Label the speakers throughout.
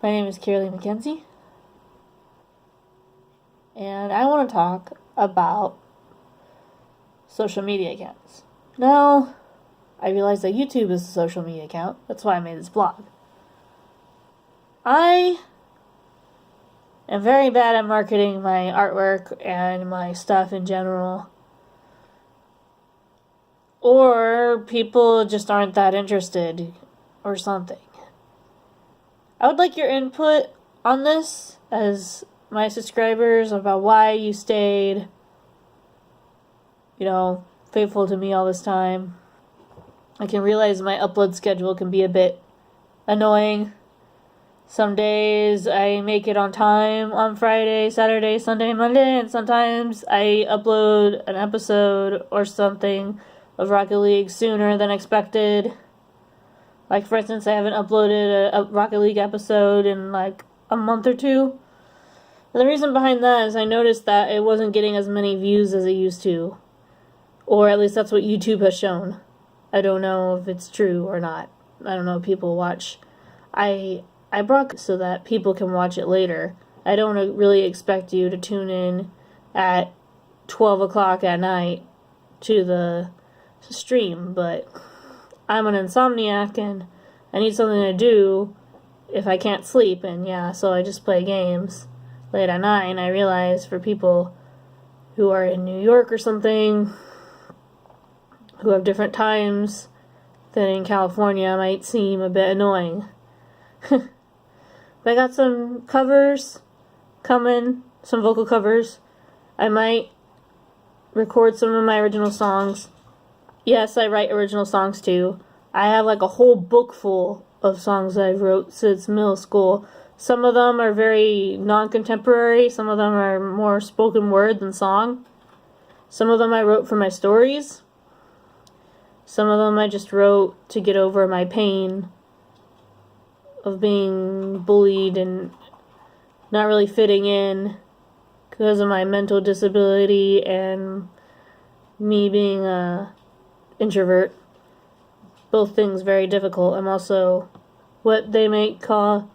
Speaker 1: My name is Kyra McKenzie, and I want to talk about social media accounts. Now, I realize that YouTube is a social media account. That's why I made this blog. I am very bad at marketing my artwork and my stuff in general. Or people just aren't that interested or something. I would like your input on this as my subscribers about why you stayed, faithful to me all this time. I can realize my upload schedule can be a bit annoying. Some days I make it on time on Friday, Saturday, Sunday, Monday, and sometimes I upload an episode or something of Rocket League sooner than expected. Like, for instance, I haven't uploaded a Rocket League episode in like a month or two. And the reason behind that is I noticed that it wasn't getting as many views as it used to. Or at least that's what YouTube has shown. I don't know if it's true or not. I don't know if people watch. I brought so that people can watch it later. I don't really expect you to tune in at 12 o'clock at night to the stream, but I'm an insomniac and I need something to do if I can't sleep, and so I just play games late at night. And I realize for people who are in New York or something, who have different times than in California, might seem a bit annoying. But I got some covers coming, some vocal covers. I might record some of my original songs. Yes, I write original songs too. I have like a whole book full of songs that I've wrote since middle school. Some of them are very non-contemporary. Some of them are more spoken word than song. Some of them I wrote for my stories. Some of them I just wrote to get over my pain of being bullied and not really fitting in because of my mental disability and me being a introvert. Both things very difficult. I'm also what they might call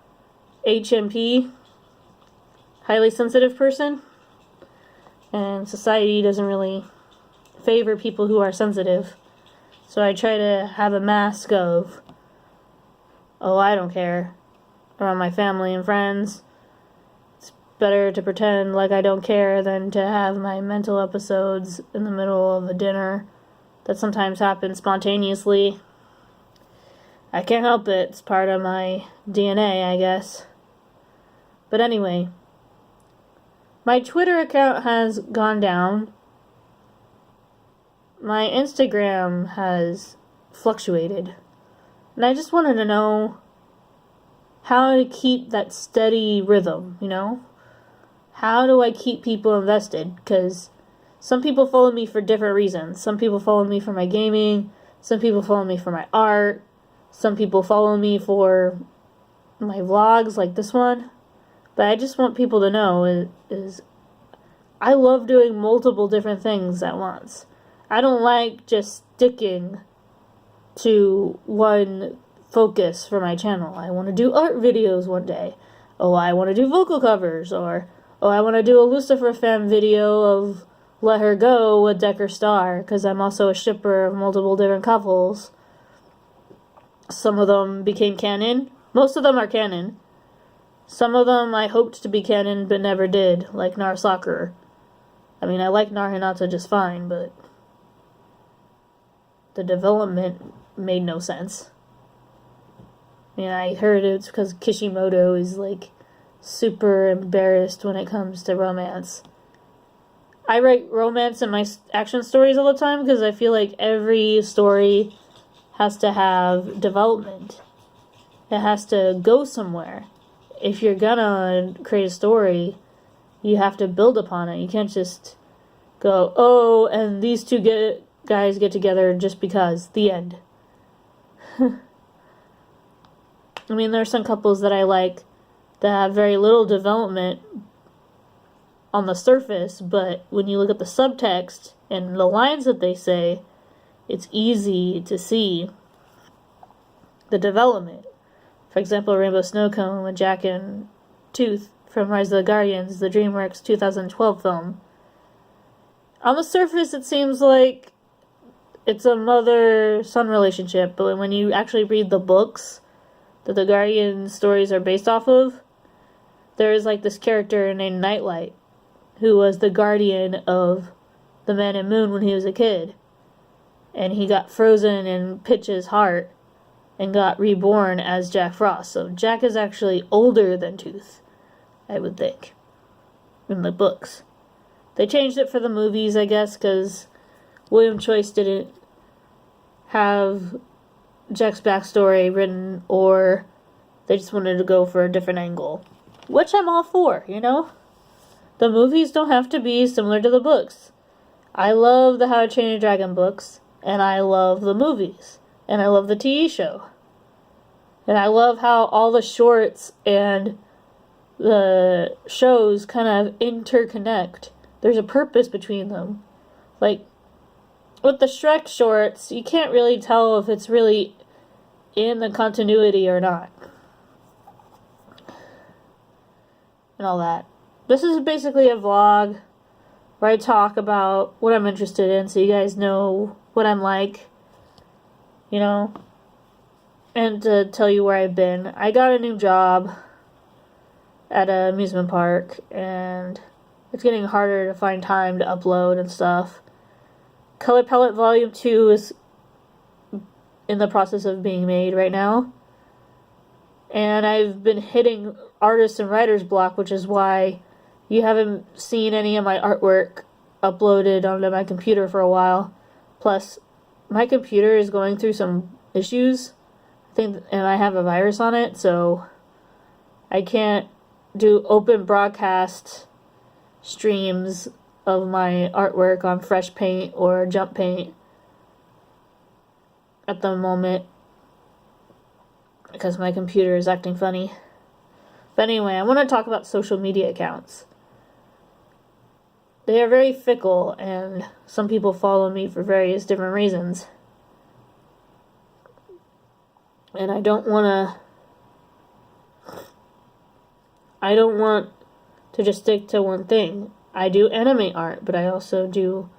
Speaker 1: HMP, highly sensitive person, and society doesn't really favor people who are sensitive. So I try to have a mask of, I don't care, around my family and friends. It's better to pretend like I don't care than to have my mental episodes in the middle of a dinner that sometimes happens spontaneously. I can't help it. It's part of my DNA, I guess. But anyway, my Twitter account has gone down. My Instagram has fluctuated. And I just wanted to know how to keep that steady rhythm, How do I keep people invested? Because some people follow me for different reasons. Some people follow me for my gaming. Some people follow me for my art. Some people follow me for my vlogs like this one. But I just want people to know is I love doing multiple different things at once. I don't like just sticking to one focus for my channel. I want to do art videos one day. I want to do vocal covers. Or, I want to do a Lucifer fan video of Let Her Go with Decker Star, because I'm also a shipper of multiple different couples. Some of them became canon. Most of them are canon. Some of them I hoped to be canon but never did, like Nar Sakura. I mean, I like Nar Hinata just fine, but the development made no sense. I mean, I heard it's because Kishimoto is, super embarrassed when it comes to romance. I write romance in my action stories all the time because I feel like every story has to have development. It has to go somewhere. If you're gonna create a story, you have to build upon it. You can't just go, and these two guys get together just because. The end. I mean, there are some couples that I like that have very little development on the surface, but when you look at the subtext and the lines that they say, it's easy to see the development. For example, Rainbow Snowcone with Jack and Tooth from Rise of the Guardians, the DreamWorks 2012 film. On the surface, it seems like it's a mother-son relationship, but when you actually read the books that the Guardian stories are based off of, there is like this character named Nightlight, who was the guardian of the Man in Moon when he was a kid. And he got frozen in Pitch's heart and got reborn as Jack Frost. So Jack is actually older than Tooth, I would think, in the books. They changed it for the movies, I guess, because William Choice didn't have Jack's backstory written, or they just wanted to go for a different angle. Which I'm all for, you know? The movies don't have to be similar to the books. I love the How to Train Your Dragon books, and I love the movies, and I love the TV show. And I love how all the shorts and the shows kind of interconnect. There's a purpose between them. Like, with the Shrek shorts, you can't really tell if it's really in the continuity or not. And all that. This is basically a vlog where I talk about what I'm interested in, so you guys know what I'm like, you know, and to tell you where I've been. I got a new job at an amusement park, and it's getting harder to find time to upload and stuff. Color Palette Volume 2 is in the process of being made right now. And I've been hitting artist and writer's block, which is why you haven't seen any of my artwork uploaded onto my computer for a while. Plus, my computer is going through some issues, and I have a virus on it, so I can't do open broadcast streams of my artwork on Fresh Paint or Jump Paint at the moment, because my computer is acting funny. But anyway, I want to talk about social media accounts. They are very fickle, and some people follow me for various different reasons. And I don't want to just stick to one thing. I do anime art, but I also do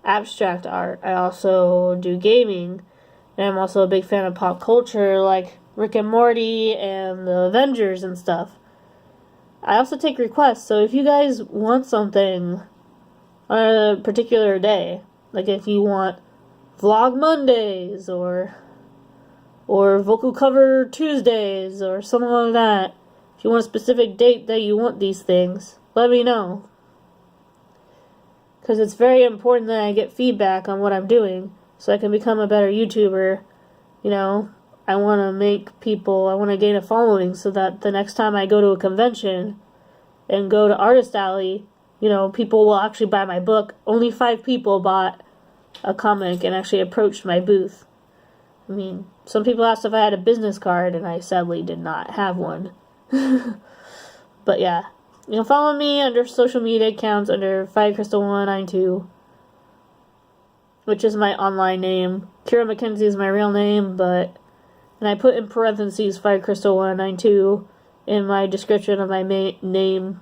Speaker 1: abstract art. I also do gaming, and I'm also a big fan of pop culture, like Rick and Morty and the Avengers and stuff. I also take requests, so if you guys want something on a particular day, like if you want Vlog Mondays or vocal cover Tuesdays or something like that, if you want a specific date that you want these things, let me know. Because it's very important that I get feedback on what I'm doing so I can become a better YouTuber. You know, I want to gain a following so that the next time I go to a convention and go to Artist Alley, you know, people will actually buy my book. Only 5 people bought a comic and actually approached my booth. I mean, some people asked if I had a business card, and I sadly did not have one. But yeah, you can follow me under social media accounts under FireCrystal192, which is my online name. Kyra McKenzie is my real name, and I put in parentheses FireCrystal192 in my description of my name,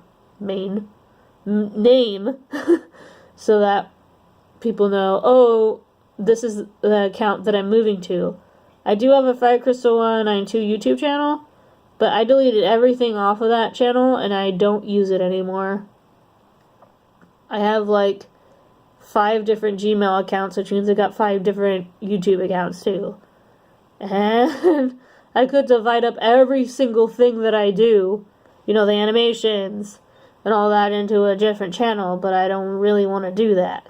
Speaker 1: so that people know, oh, this is the account that I'm moving to. I do have a FireCrystal192 YouTube channel, but I deleted everything off of that channel, and I don't use it anymore. I have like 5 different Gmail accounts, which means I got 5 different YouTube accounts too. And I could divide up every single thing that I do, you know, the animations and all that, into a different channel, but I don't really want to do that.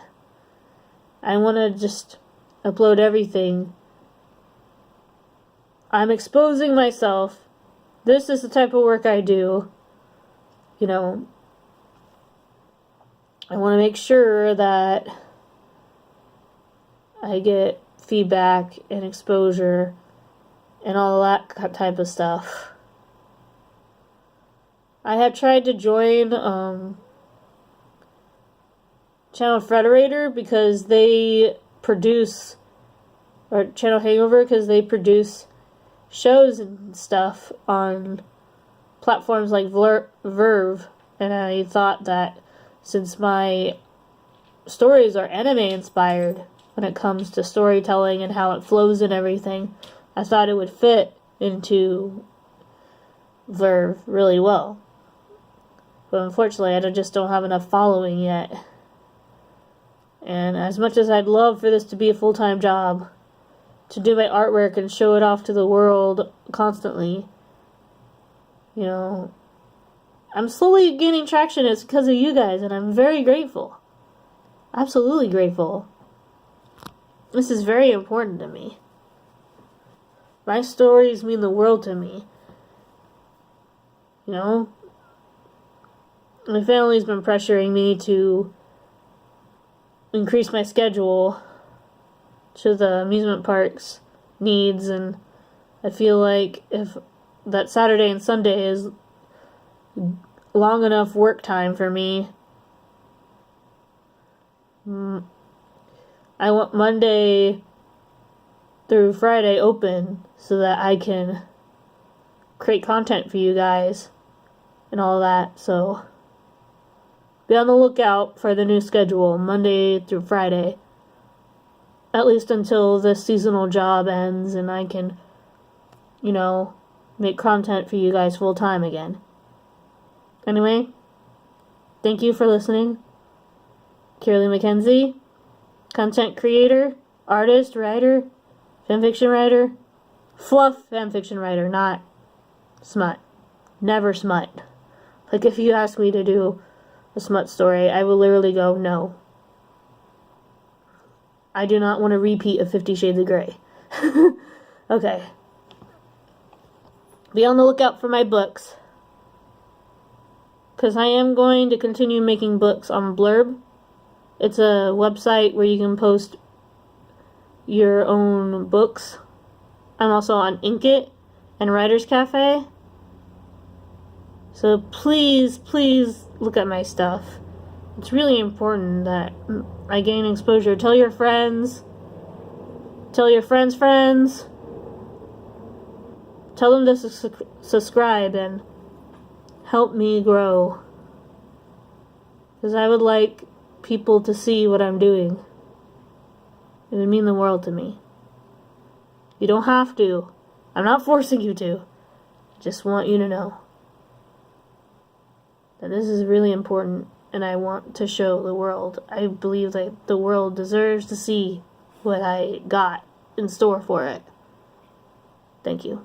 Speaker 1: I want to just upload everything. I'm exposing myself. This is the type of work I do. You know, I want to make sure that I get feedback and exposure and all that type of stuff. I have tried to join Channel Frederator because they produce, or Channel Hangover, because they produce shows and stuff on platforms like Verve, and I thought that since my stories are anime inspired when it comes to storytelling and how it flows and everything, I thought it would fit into Verve really well. But unfortunately, I just don't have enough following yet. And as much as I'd love for this to be a full-time job, to do my artwork and show it off to the world constantly, you know, I'm slowly gaining traction. It's because of you guys, and I'm very grateful. Absolutely grateful. This is very important to me. My stories mean the world to me. You know? My family's been pressuring me to increase my schedule to the amusement park's needs, and I feel like if that Saturday and Sunday is long enough work time for me, I want Monday through Friday open so that I can create content for you guys and all that. So be on the lookout for the new schedule, Monday through Friday. At least until this seasonal job ends and I can, you know, make content for you guys full time again. Anyway, thank you for listening. Kyra McKenzie, content creator, artist, writer, fanfiction writer, fluff fanfiction writer, not smut. Never smut. Like if you ask me to do a smut story, I will literally go, no. I do not want to repeat of 50 Shades of Grey. Okay. Be on the lookout for my books. Because I am going to continue making books on Blurb. It's a website where you can post your own books. I'm also on Inkit and Writers Cafe. So please, please look at my stuff. It's really important that I gain exposure. Tell your friends. Tell your friends' friends. Tell them to subscribe and help me grow. Because I would like people to see what I'm doing. It would mean the world to me. You don't have to. I'm not forcing you to. I just want you to know that this is really important, and I want to show the world. I believe that the world deserves to see what I got in store for it. Thank you.